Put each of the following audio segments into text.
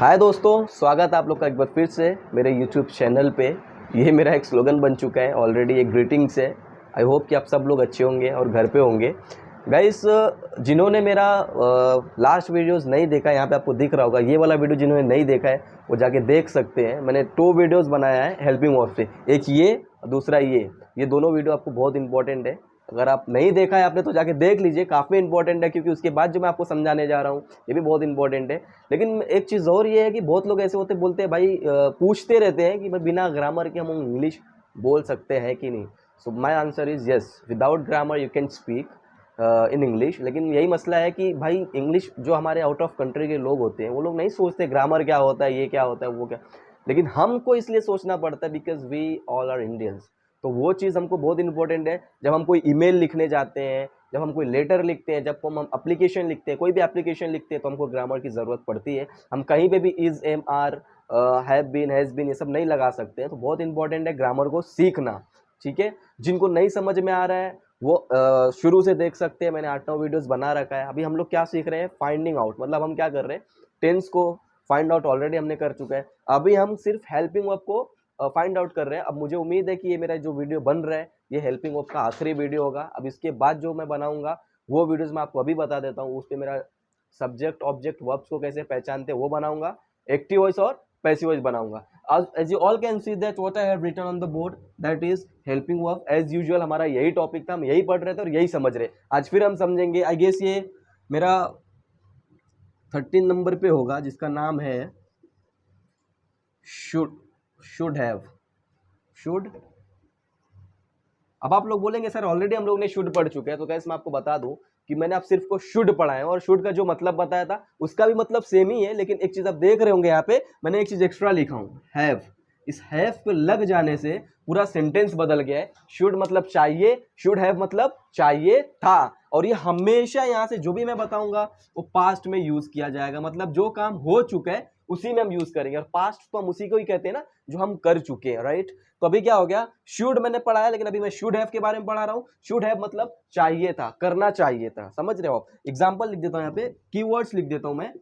हाय दोस्तों, स्वागत है आप लोग का एक बार फिर से मेरे यूट्यूब चैनल पे। ये मेरा एक स्लोगन बन चुका है ऑलरेडी, एक ग्रीटिंग्स है। आई होप कि आप सब लोग अच्छे होंगे और घर पे होंगे। गाइस, जिन्होंने मेरा लास्ट वीडियोस नहीं देखा, यहाँ पे आपको दिख रहा होगा ये वाला वीडियो, जिन्होंने नहीं देखा है वो जाके देख सकते हैं। मैंने 2 वीडियोस बनाया है हेल्पिंग वर्ब से, एक ये, दूसरा ये दोनों वीडियो आपको बहुत इंपॉर्टेंट है। अगर आप नहीं देखा है आपने तो जाके देख लीजिए, काफ़ी इंपॉर्टेंट है, क्योंकि उसके बाद जो मैं आपको समझाने जा रहा हूँ ये भी बहुत इंपॉर्टेंट है। लेकिन एक चीज़ और ये है कि बहुत लोग ऐसे होते बोलते हैं भाई, पूछते रहते हैं कि भाई बिना ग्रामर के हम इंग्लिश बोल सकते हैं कि नहीं। So my answer is yes, without grammar you can speak in English. लेकिन यही मसला है कि भाई इंग्लिश जो हमारे आउट ऑफ कंट्री के लोग होते हैं वो लोग नहीं सोचते ग्रामर क्या होता है, ये क्या होता है, वो क्या। लेकिन हमको इसलिए सोचना पड़ता है because we all are Indians. तो वो चीज़ हमको बहुत इंपॉर्टेंट है। जब हम कोई ईमेल लिखने जाते हैं, जब हम कोई लेटर लिखते हैं, जब हम एप्लीकेशन लिखते हैं, कोई भी एप्लीकेशन लिखते हैं, तो हमको ग्रामर की ज़रूरत पड़ती है। हम कहीं पे भी is, am, are, have been, has been, ये सब नहीं लगा सकते हैं। तो बहुत इंपॉर्टेंट है ग्रामर को सीखना, ठीक है। जिनको नहीं समझ में आ रहा है वो शुरू से देख सकते हैं। मैंने 8-9 वीडियोस बना रखा है। अभी हम लोग क्या सीख रहे हैं, फाइंडिंग आउट। मतलब हम क्या कर रहे हैं, टेंस को फाइंड आउट ऑलरेडी हमने कर चुका है। अभी हम सिर्फ हेल्पिंग वर्ब को फाइंड आउट कर रहे हैं। अब मुझे उम्मीद है कि ये मेरा जो वीडियो बन रहा है ये हेल्पिंग वर्ब का आखिरी वीडियो होगा। अब इसके बाद जो मैं बनाऊंगा वो वीडियोस मैं आपको अभी बता देता हूँ। उस पर मेरा सब्जेक्ट, ऑब्जेक्ट, वर्ब्स को कैसे पहचानते हैं वो बनाऊंगा, एक्टिव वॉइस और पैसिव वॉइस बनाऊंगा। as you all can see that what I have written on the board, that is helping verb as usual। हमारा यही टॉपिक था, हम यही पढ़ रहे थे और यही समझ रहे। आज फिर हम समझेंगे। आई गेस ये मेरा 13 नंबर पे होगा, जिसका नाम है शुड हैव। शुड। अब आप लोग बोलेंगे सर ऑलरेडी हम लोग ने शुड पढ़ चुके हैं। तो कैसे मैं आपको बता दूं कि मैंने आप सिर्फ को शुड पढ़ा है और शुड का जो मतलब बताया था उसका भी मतलब सेम ही है। लेकिन एक चीज आप देख रहे होंगे यहाँ पे मैंने एक चीज एक्स्ट्रा लिखा हूँ, हैव। इस हैव पे लग जाने से पूरा सेंटेंस बदल गया है। शुड मतलब चाहिए, शुड हैव मतलब चाहिए था। और ये हमेशा यहाँ से जो भी मैं बताऊंगा वो पास्ट में यूज किया जाएगा। मतलब जो काम हो चुका है उसी में हम यूज करेंगे। और पास्ट तो हम उसी को ही कहते हैं ना जो हम कर चुके हैं, राइट। तो अभी क्या हो गया, शुड मैंने पढ़ा है लेकिन अभी मैं शुड हैव के बारे में पढ़ा रहा हूं। शुड हैव मतलब चाहिए था, करना चाहिए था। समझ रहे हो आप। एग्जांपल लिख देता हूं, यहाँ पे कीवर्ड्स लिख देता हूं मैं।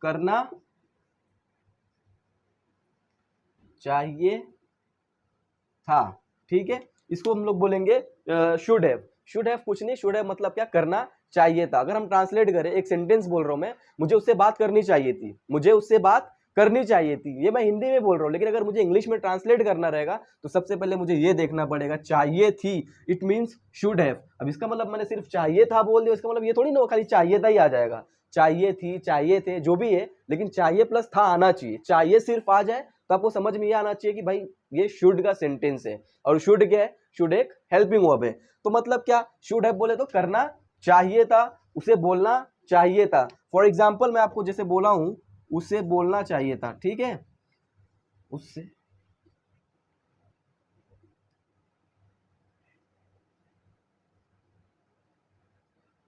करना चाहिए था, ठीक है। इसको हम लोग बोलेंगे शुड हैव। शुड हैव कुछ नहीं, शुड हैव मतलब क्या, करना चाहिए था। अगर हम ट्रांसलेट करें, एक सेंटेंस बोल रहा हूं मैं, मुझे उससे बात करनी चाहिए थी, मुझे उससे बात करनी चाहिए थी। ये मैं हिंदी में बोल रहा हूं, लेकिन अगर मुझे इंग्लिश में ट्रांसलेट करना रहेगा तो सबसे पहले मुझे ये देखना पड़ेगा, चाहिए थी, इट मींस शुड हैव। अब इसका मतलब मैंने सिर्फ चाहिए था बोल दिया, इसका मतलब ये थोड़ी ना खाली चाहिए था ही आ जाएगा। चाहिए थी, चाहिए थे, जो भी है, लेकिन चाहिए प्लस था आना चाहिए। चाहिए सिर्फ आ जाए तो आपको समझ में ये आना चाहिए कि भाई ये शुड का सेंटेंस है। और शुड क्या है, शुड एक हेल्पिंग वर्ब है। तो मतलब क्या, शुड हैव बोले तो करना चाहिए था, उसे बोलना चाहिए था। फॉर एग्जाम्पल मैं आपको जैसे बोला हूं, उसे बोलना चाहिए था, ठीक है। उससे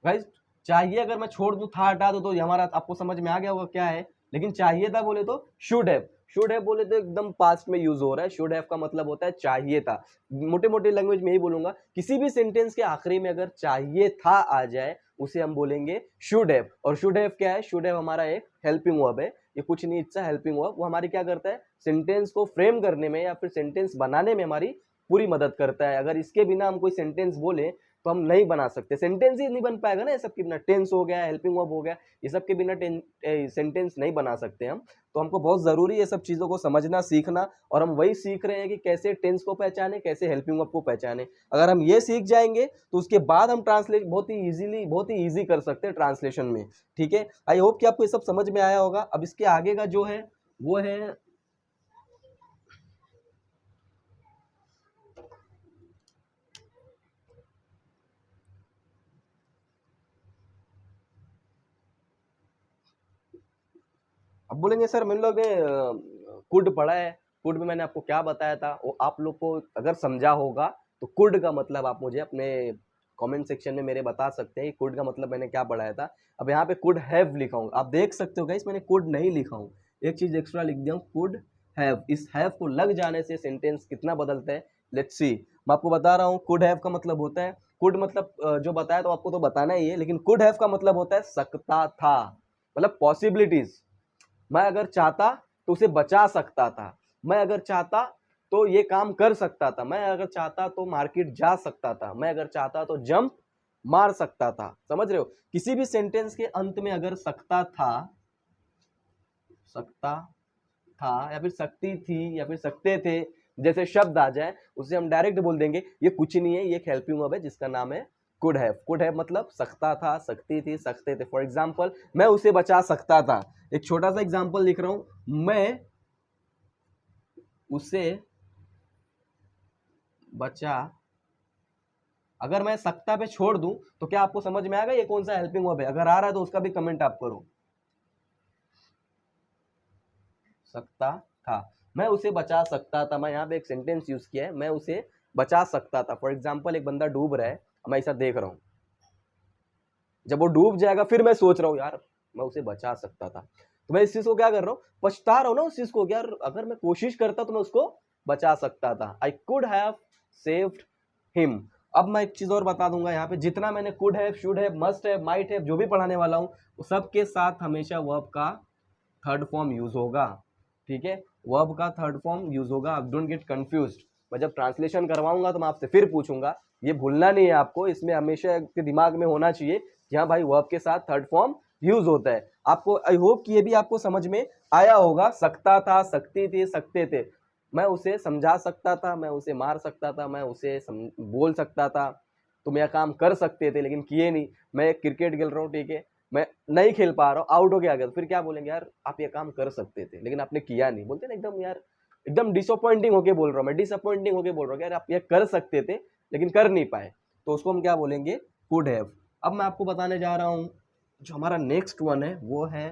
गाइस, चाहिए अगर मैं छोड़ दूं, था हटा दो, तो ये हमारा आपको समझ में आ गया होगा क्या है। लेकिन चाहिए था बोले तो शुड हैव। शुड हैव बोले तो एकदम पास्ट में यूज हो रहा है। शुड हैव का मतलब होता है चाहिए था। मोटे मोटे लैंग्वेज में यही बोलूंगा, किसी भी सेंटेंस के आखिरी में अगर चाहिए था आ जाए उसे हम बोलेंगे शुड हैव। और शुड हैव क्या है, शुड हैव हमारा एक हेल्पिंग वर्ब है। ये कुछ नहीं, इट्स अ हेल्पिंग वर्ब। वो हमारी क्या करता है, सेंटेंस को फ्रेम करने में या फिर सेंटेंस बनाने में हमारी पूरी मदद करता है। अगर इसके बिना हम कोई सेंटेंस बोले तो हम नहीं बना सकते, सेंटेंस ही नहीं बन पाएगा ना। ये सब के बिना, टेंस हो गया, हेल्पिंग वर्ब हो गया, ये सब के बिना सेंटेंस नहीं बना सकते हम। तो हमको बहुत जरूरी है ये सब चीजों को समझना, सीखना। और हम वही सीख रहे हैं कि कैसे टेंस को पहचाने, कैसे हेल्पिंग वर्ब को पहचाने। अगर हम ये सीख जाएंगे तो उसके बाद हम ट्रांसलेट बहुत ही इजीली, बहुत ही इजी कर सकते हैं ट्रांसलेशन में, ठीक है। आई होप कि आपको ये सब समझ में आया होगा। अब इसके आगे का जो है वो है, अब बोलेंगे सर मैंने लोग ने कुड पढ़ा है, कुड में मैंने आपको क्या बताया था वो आप लोग को अगर समझा होगा तो कुड का मतलब आप मुझे अपने कमेंट सेक्शन में मेरे बता सकते हैं कुड का मतलब मैंने क्या पढ़ाया था। अब यहाँ पे कुड हैव लिखा हूँ, आप देख सकते हो गाइस मैंने कुड नहीं लिखा हूँ, एक चीज एक्स्ट्रा लिख दिया हूँ, कुड हैव। इस हैव को लग जाने से सेंटेंस कितना बदलता है, लेट्स सी। मैं आपको बता रहा हूँ, कुड हैव का मतलब होता है, कुड मतलब जो बताया तो आपको तो बताना ही है, लेकिन कुड हैव का मतलब होता है सकता था, मतलब पॉसिबिलिटीज। मैं अगर चाहता तो उसे बचा सकता था, मैं अगर चाहता तो ये काम कर सकता था, मैं अगर चाहता तो मार्केट जा सकता था, मैं अगर चाहता तो जंप मार सकता था। समझ रहे हो? किसी भी सेंटेंस के अंत में अगर सकता था या फिर सकती थी या फिर सकते थे जैसे शब्द आ जाए, उसे हम डायरेक्ट बोल देंगे ये कुछ नहीं है, ये एक हेल्पिंग वर्ब है जिसका नाम है कुड हैव। कुड हैव मतलब सकता था, सकती थी, सकते थे। फॉर एग्जाम्पल, मैं उसे बचा सकता था। एक छोटा सा एग्जाम्पल लिख रहा हूं, मैं उसे बचा। अगर मैं सकता पे छोड़ दूं तो क्या आपको समझ में आएगा ये कौन सा हेल्पिंग वर्ब है? अगर आ रहा है तो उसका भी कमेंट आप करो। सकता था, मैं उसे बचा सकता था। मैं यहाँ पे एक सेंटेंस यूज किया है, मैं उसे बचा सकता था। फॉर एग्जाम्पल, एक बंदा डूब रहा है, मैं ऐसा देख रहा हूँ, जब वो डूब जाएगा फिर मैं सोच रहा हूँ यार मैं उसे बचा सकता था, तो मैं इस चीज को क्या कर रहा हूँ, पछता रहा हूँ ना उस चीज को, यार अगर मैं कोशिश करता तो मैं उसको बचा सकता था। I could have saved him. अब मैं एक चीज और बता दूंगा यहाँ पे, जितना मैंने could have, should have, must have, might have जो भी पढ़ाने वाला हूँ, सबके साथ हमेशा वर्ब का थर्ड फॉर्म यूज होगा। ठीक है, वर्ब का थर्ड फॉर्म यूज होगा। आप डोंट गेट कंफ्यूज्ड। मैं जब ट्रांसलेशन करवाऊंगा तो मैं आपसे फिर पूछूंगा, ये भूलना नहीं है आपको, इसमें हमेशा के दिमाग में होना चाहिए कि हाँ भाई वर्ब के साथ थर्ड फॉर्म यूज होता है। आपको आई होप कि ये भी आपको समझ में आया होगा। सकता था, सकती थी, सकते थे। मैं उसे समझा सकता था, मैं उसे मार सकता था, मैं उसे बोल सकता था, तुम यह काम कर सकते थे लेकिन किए नहीं। मैं क्रिकेट खेल रहा हूँ, ठीक है, मैं नहीं खेल पा रहा हूँ, आउट हो गया, तो फिर क्या बोलेंगे, यार आप ये काम कर सकते थे लेकिन आपने किया नहीं। बोलते ना एकदम, यार एकदम डिसअपॉइंटिंग होके बोल रहा हूँ, मैं डिसअपॉइंटिंग होके बोल रहा हूँ, यार आप ये कर सकते थे लेकिन कर नहीं पाए, तो उसको हम क्या बोलेंगे, कुड हैव। अब मैं आपको बताने जा रहा हूँ जो हमारा नेक्स्ट वन है, वो है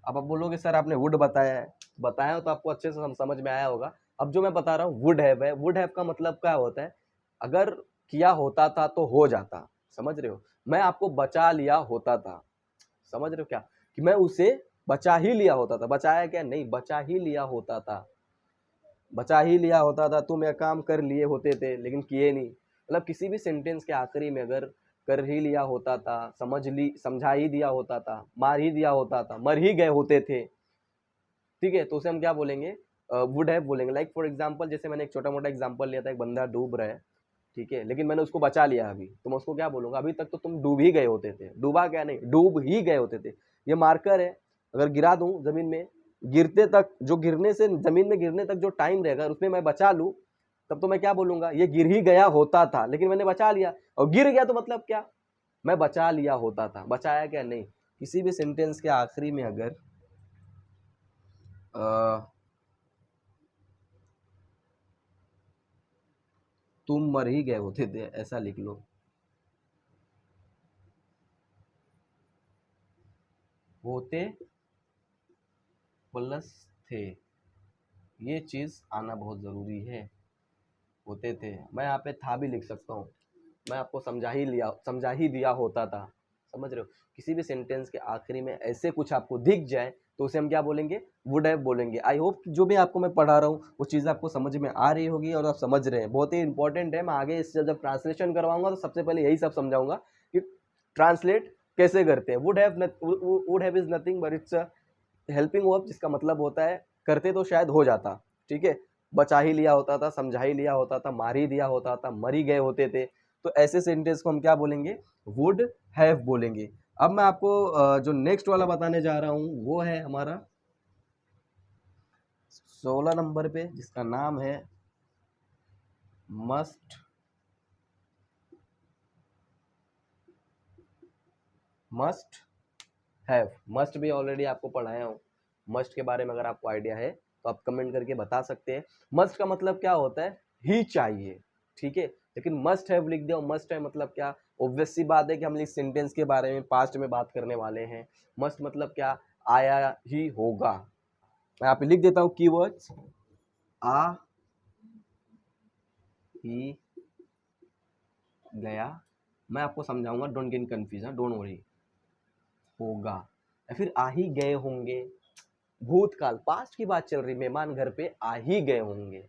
अब आप बोलोगे सर आपने वुड बताया है, बताया हो तो आपको अच्छे से समझ में आया होगा। अब जो मैं बता रहा हूँ वुड हैव है। वुड हैव का मतलब क्या होता है, अगर किया होता था तो हो जाता। समझ रहे हो? मैं आपको बचा लिया होता था। समझ रहे हो क्या, कि मैं उसे बचा ही लिया होता था। बचाया क्या, नहीं, बचा ही लिया होता था। बचा ही लिया होता था, तुम यह काम कर लिए होते थे लेकिन किए नहीं। मतलब किसी भी सेंटेंस के आखिरी में अगर कर ही लिया होता था, समझा ही दिया होता था, मार ही दिया होता था, मर ही गए होते थे, ठीक है, तो उसे हम क्या बोलेंगे, वुड हैव बोलेंगे। लाइक फॉर एग्जांपल, जैसे मैंने एक छोटा मोटा एग्जांपल लिया था, एक बंदा डूब रहा है, ठीक है, लेकिन मैंने उसको बचा लिया अभी, तो मैं उसको क्या बोलूंगा, अभी तक तो तुम डूब ही गए होते थे। डूबा क्या, नहीं, डूब ही गए होते थे। ये मार्कर है, अगर गिरा दूं जमीन में, गिरते तक, जो गिरने से जमीन में गिरने तक जो टाइम रहेगा उसमें मैं बचा लूं, तब तो मैं क्या बोलूंगा, ये गिर ही गया होता था लेकिन मैंने बचा लिया। और गिर गया तो मतलब क्या, मैं बचा लिया होता था। बचाया क्या, नहीं। किसी भी सेंटेंस के आखिरी में अगर तुम मर ही गए होते थे, ऐसा लिख लो। होते प्लस थे, ये चीज आना बहुत जरूरी है। होते थे, मैं यहाँ पे था भी लिख सकता हूँ। मैं आपको समझा ही दिया होता था। समझ रहे हो? किसी भी सेंटेंस के आखिरी में ऐसे कुछ आपको दिख जाए तो उसे हम क्या बोलेंगे, वुड हैव बोलेंगे। आई होप जो भी आपको मैं पढ़ा रहा हूँ वो चीज़ आपको समझ में आ रही होगी और आप समझ रहे हैं। बहुत ही इंपॉर्टेंट है। मैं आगे इससे जब ट्रांसलेशन करवाऊंगा तो सबसे पहले यही सब समझाऊंगा कि ट्रांसलेट कैसे करते हैं। Would have is nothing but it's helping verb, जिसका मतलब होता है करते तो शायद हो जाता, ठीक है, बचा ही लिया होता था, समझा ही लिया होता था, मार ही दिया होता था, मर ही गए होते थे, तो ऐसे सेंटेंस को हम क्या बोलेंगे, वुड हैव बोलेंगे। अब मैं आपको जो नेक्स्ट वाला बताने जा रहा हूं वो है हमारा 16 नंबर पे, जिसका नाम है मस्ट मस्ट हैव। मस्ट भी ऑलरेडी आपको पढ़ाया हूँ। मस्ट के बारे में अगर आपको आइडिया है तो आप कमेंट करके बता सकते हैं। मस्ट का मतलब क्या होता है, ही चाहिए, ठीक है, लेकिन मस्ट हैव लिख दिया। मस्ट है मतलब क्या, ऑब्वियस सी बात है कि हम इस सेंटेंस के बारे में पास्ट में बात करने वाले हैं। मस्ट मतलब क्या, आया ही होगा। मैं यहाँ पे लिख देता हूँ कीवर्ड्स, आ ही गया। मैं आपको समझाऊंगा, don't get confusion, don't worry. होगा या फिर आ ही गए होंगे, भूतकाल, पास्ट की बात चल रही, मेहमान घर पे आ ही गए होंगे।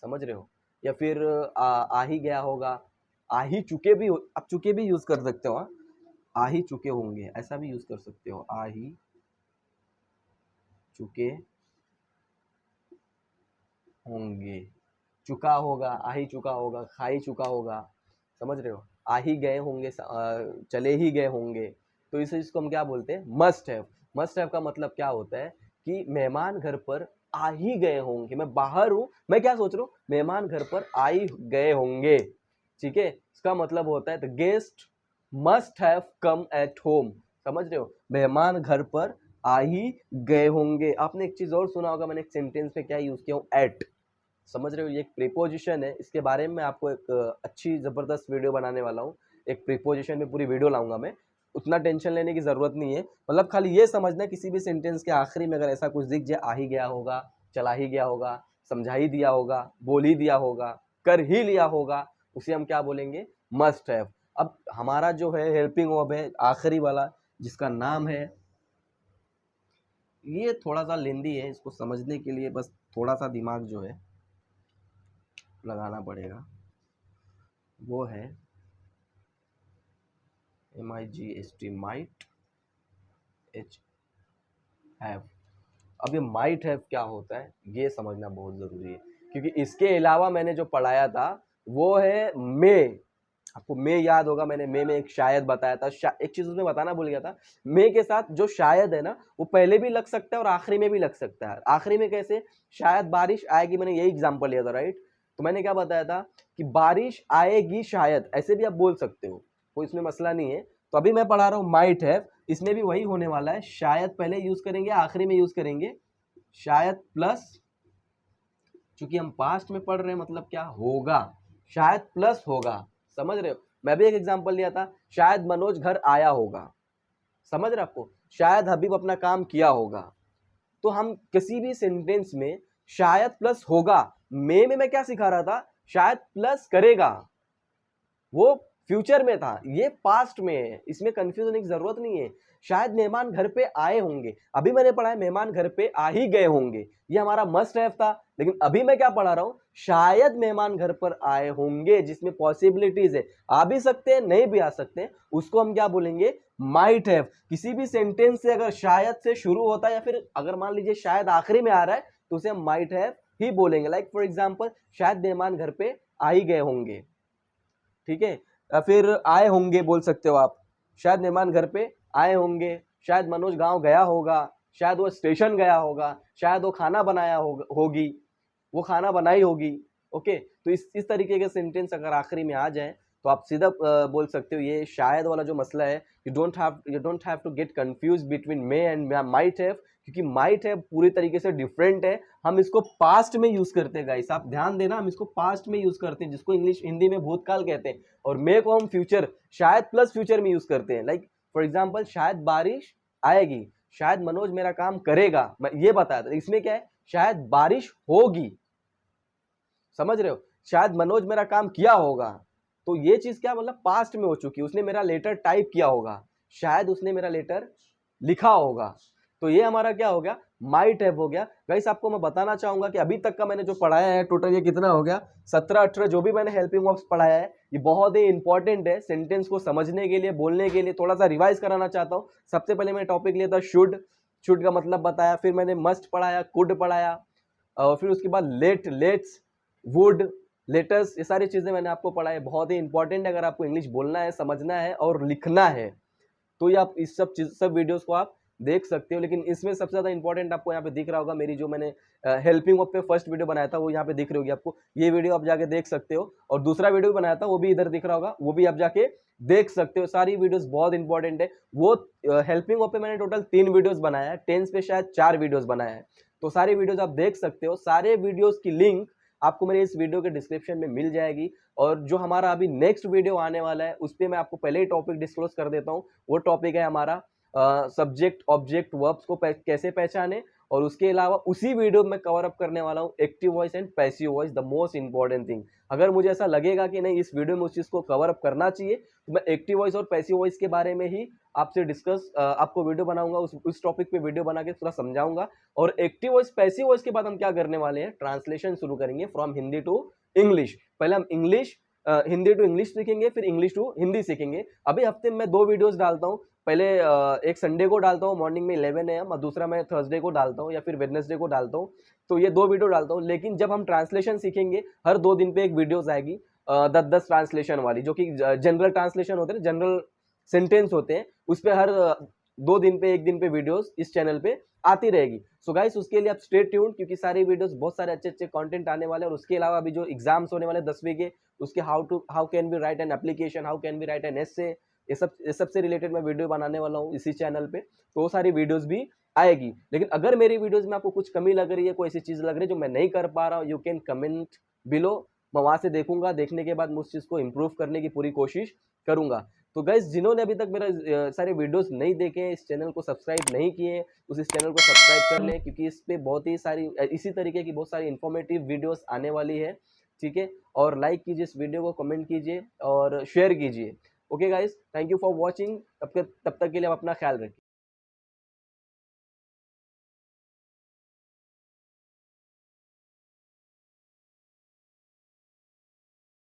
समझ रहे हो? या फिर आ ही गया होगा, आ ही चुके भी आप चुके भी यूज कर सकते हो, आ ही चुके होंगे ऐसा भी यूज कर सकते हो, आ ही चुके होंगे, चुका होगा, आ ही चुका होगा, खा ही चुका होगा, समझ रहे हो, आ ही गए होंगे, चले ही गए होंगे। तो इस इसको हम क्या बोलते हैं, मस्ट हैव। मस्ट हैव का मतलब क्या होता है कि मेहमान घर पर आ ही गए होंगे, मैं बाहर हूं, मैं क्या सोच रहा हूँ, मेहमान घर पर आ ही गए होंगे, ठीक है। इसका मतलब होता है the guest must have come at home, समझ रहे हो, मेहमान घर पर आ ही गए होंगे। आपने एक चीज और सुना होगा, मैंने एक सेंटेंस में क्या यूज किया हूँ, एट, समझ रहे हो, ये एक प्रीपोजिशन है, इसके बारे में मैं आपको एक अच्छी ज़बरदस्त वीडियो बनाने वाला हूँ, एक प्रीपोजिशन में पूरी वीडियो लाऊंगा मैं, उतना टेंशन लेने की ज़रूरत नहीं है। मतलब खाली ये समझना किसी भी सेंटेंस के आखिरी में अगर ऐसा कुछ दिख जाए, आ ही गया होगा, चला ही गया होगा, समझा ही दिया होगा, बोल ही दिया होगा, कर ही लिया होगा, उसे हम क्या बोलेंगे, मस्ट हैव। अब हमारा जो है हेल्पिंग वर्ब है आखिरी वाला, जिसका नाम है, ये थोड़ा सा लेंदी है, इसको समझने के लिए बस थोड़ा सा दिमाग जो है लगाना पड़ेगा, वो है MIGHT, माइट एच हैव। अब ये माइट हैव क्या होता है ये समझना बहुत ज़रूरी है, क्योंकि इसके अलावा मैंने जो पढ़ाया था वो है मे। आपको मे याद होगा, मैंने मे में एक शायद बताया था, एक चीज़ उसमें बताना भूल गया था, मे के साथ जो शायद है ना, वो पहले भी लग सकता है और आखिरी में भी लग सकता है। आखिरी में कैसे, शायद बारिश आएगी, मैंने यही एग्जाम्पल लिया था, राइट। तो मैंने क्या बताया था कि बारिश आएगी शायद, ऐसे भी आप बोल सकते हो, कोई इसमें मसला नहीं है। तो अभी मैं पढ़ा रहा हूँ माइट हैव, इसमें भी वही होने वाला है, शायद पहले यूज करेंगे, आखिरी में यूज करेंगे, शायद प्लस, चूंकि हम पास्ट में पढ़ रहे हैं मतलब क्या होगा, शायद प्लस होगा, समझ रहे हो। मैं भी एक एग्जांपल लिया था, शायद मनोज घर आया होगा, समझ रहे आपको, शायद हबीब अपना काम किया होगा। तो हम किसी भी सेंटेंस में शायद प्लस होगा, में मैं क्या सिखा रहा था, शायद प्लस करेगा, वो फ्यूचर में था, ये पास्ट में है, इसमें कंफ्यूज होने की जरूरत नहीं है। शायद मेहमान घर पे आए होंगे, अभी मैंने पढ़ा है मेहमान घर पे आ ही गए होंगे, ये हमारा मस्ट हैव था। लेकिन अभी मैं क्या पढ़ा रहा हूं, शायद मेहमान घर पर आए होंगे, जिसमें पॉसिबिलिटीज है, आ भी सकते हैं नहीं भी आ सकते हैं, उसको हम क्या बोलेंगे, माइट हैव। किसी भी सेंटेंस से अगर शायद से शुरू होता है या फिर अगर मान लीजिए शायद आखिरी में आ रहा है तो उसे हम माइट हैव ही बोलेंगे। लाइक फॉर एग्जाम्पल, शायद मेहमान घर पे आ ही गए होंगे, ठीक है, या फिर आए होंगे बोल सकते हो आप, शायद मेहमान घर पे आए होंगे, शायद मनोज गांव गया होगा, शायद वो स्टेशन गया होगा, शायद वो खाना बनाया होगी, वो खाना बनाई होगी। ओके, तो इस तरीके के सेंटेंस अगर आखिरी में आ जाए तो आप सीधा बोल सकते हो। ये शायद वाला जो मसला है, you don't have to get confuse between may and might have, क्योंकि माइट हैव पूरी तरीके से डिफरेंट है, हम इसको पास्ट में यूज करते हैं गाइस, आप ध्यान देना, हम इसको पास्ट में यूज करते हैं, जिसको इंग्लिश हिंदी में भूतकाल कहते हैं, और मे को हम फ्यूचर, शायद प्लस फ्यूचर में यूज करते हैं। लाइक फॉर एग्जाम्पल, शायद बारिश आएगी, शायद मनोज मेरा काम करेगा, मैं ये बताया था, इसमें क्या है, शायद बारिश होगी, समझ रहे हो, शायद मनोज मेरा काम किया होगा, तो ये चीज क्या मतलब पास्ट में हो चुकी है, उसने मेरा लेटर टाइप किया होगा, शायद उसने मेरा लेटर लिखा होगा, तो ये हमारा क्या हो गया, माइट हैव हो गया। गाइस आपको मैं बताना चाहूंगा कि अभी तक का मैंने जो पढ़ाया है टोटल ये कितना हो गया, 17-18 जो भी मैंने हेल्पिंग वर्ब्स पढ़ाया है, ये बहुत ही इंपॉर्टेंट है सेंटेंस को समझने के लिए, बोलने के लिए। थोड़ा सा रिवाइज कराना चाहता हूँ। सबसे पहले मैंने टॉपिक लिया था शुड, शुड का मतलब बताया, फिर मैंने मस्ट पढ़ाया, कुड पढ़ाया, और फिर उसके बाद लेट, लेट्स, वुड, लेटर्स, ये सारी चीजें मैंने आपको पढ़ा है, बहुत ही इंपॉर्टेंट है अगर आपको इंग्लिश बोलना है, समझना है और लिखना है, तो ये आप इस सब वीडियोस को आप देख सकते हो। लेकिन इसमें सबसे ज्यादा इंपॉर्टेंट आपको यहाँ पे दिख रहा होगा, मेरी जो मैंने हेल्पिंग वर्ब पे फर्स्ट वीडियो बनाया था वो यहाँ पे दिख रही होगी आपको, ये वीडियो आप जाके देख सकते हो, और दूसरा वीडियो भी बनाया था वो भी इधर दिख रहा होगा, वो भी आप जाके देख सकते हो। सारी वीडियोस बहुत इंपॉर्टेंट है। वो हेल्पिंग वर्ब पे मैंने टोटल 3 वीडियोस बनाया है, टेंस पे शायद 4 वीडियोस बनाया है, तो सारी वीडियोस आप देख सकते हो। सारे वीडियोस की लिंक आपको मेरे इस वीडियो के डिस्क्रिप्शन में मिल जाएगी। और जो हमारा अभी नेक्स्ट वीडियो आने वाला है उस पर मैं आपको पहले ही टॉपिक डिस्क्लोज कर देता हूँ। वो टॉपिक है हमारा सब्जेक्ट ऑब्जेक्ट वर्ब्स को कैसे पहचाने, और उसके अलावा उसी वीडियो में कवर अप करने वाला हूँ active voice and passive voice, the most important thing. अगर मुझे ऐसा लगेगा कि नहीं इस वीडियो में उस चीज को कवर अप करना चाहिए तो मैं एक्टिव वॉइस और पैसिव वॉइस के बारे में ही आपसे डिस्कस आपको वीडियो बनाऊंगा, उस टॉपिक पे वीडियो बना के पूरा समझाऊंगा। और एक्टिव वॉइस पैसिव वॉइस के बाद हम क्या करने वाले हैं, ट्रांसलेशन शुरू करेंगे फ्रॉम हिंदी टू इंग्लिश। पहले हम हिंदी टू इंग्लिश सीखेंगे, फिर इंग्लिश टू हिंदी सीखेंगे। अभी हफ्ते में 2 वीडियोस डालता हूँ, पहले एक संडे को डालता हूँ मॉर्निंग में 11 AM और दूसरा मैं थर्सडे को डालता हूँ या फिर वेडनेसडे को डालता हूँ। तो ये 2 वीडियो डालता हूँ। लेकिन जब हम ट्रांसलेशन सीखेंगे, हर 2 दिन पे एक वीडियोस आएगी 10-10 ट्रांसलेशन वाली, जो कि जनरल ट्रांसलेशन होते हैं, जनरल सेंटेंस होते हैं, उस पे हर 2 दिन पे 1 दिन पे वीडियोस इस चैनल पे आती रहेगी। सो गाइस उसके लिए आप स्टे ट्यून्ड, क्योंकि सारी वीडियोस बहुत सारे अच्छे-अच्छे कंटेंट आने वाले हैं। और उसके अलावा अभी जो एग्जाम्स होने वाले 10वीं के, उसके how can we write an application, how can we write an essay, ये सब से रिलेटेड मैं वीडियो बनाने वाला हूँ इसी चैनल पे। तो वो सारी वीडियोस भी आएगी। लेकिन अगर मेरी वीडियोस में आपको कुछ कमी लग रही है, कोई ऐसी चीज लग रही है जो मैं नहीं कर पा रहा हूँ, यू कैन कमेंट बिलो। मैं वहां से देखूंगा, देखने के बाद मैं उस चीज को इम्प्रूव करने की पूरी कोशिश करूंगा। तो गाइस जिन्होंने अभी तक मेरा सारे वीडियोस नहीं देखे हैं, इस चैनल को सब्सक्राइब नहीं किए, उस इस चैनल को सब्सक्राइब कर लें, क्योंकि इस पे बहुत ही सारी इसी तरीके की बहुत सारी इंफॉर्मेटिव वीडियोस आने वाली है। ठीक है, और लाइक कीजिए इस वीडियो को, कमेंट कीजिए और शेयर कीजिए। Okay guys, thank you for watching. तब तक के लिए आप अपना ख्याल रखिए।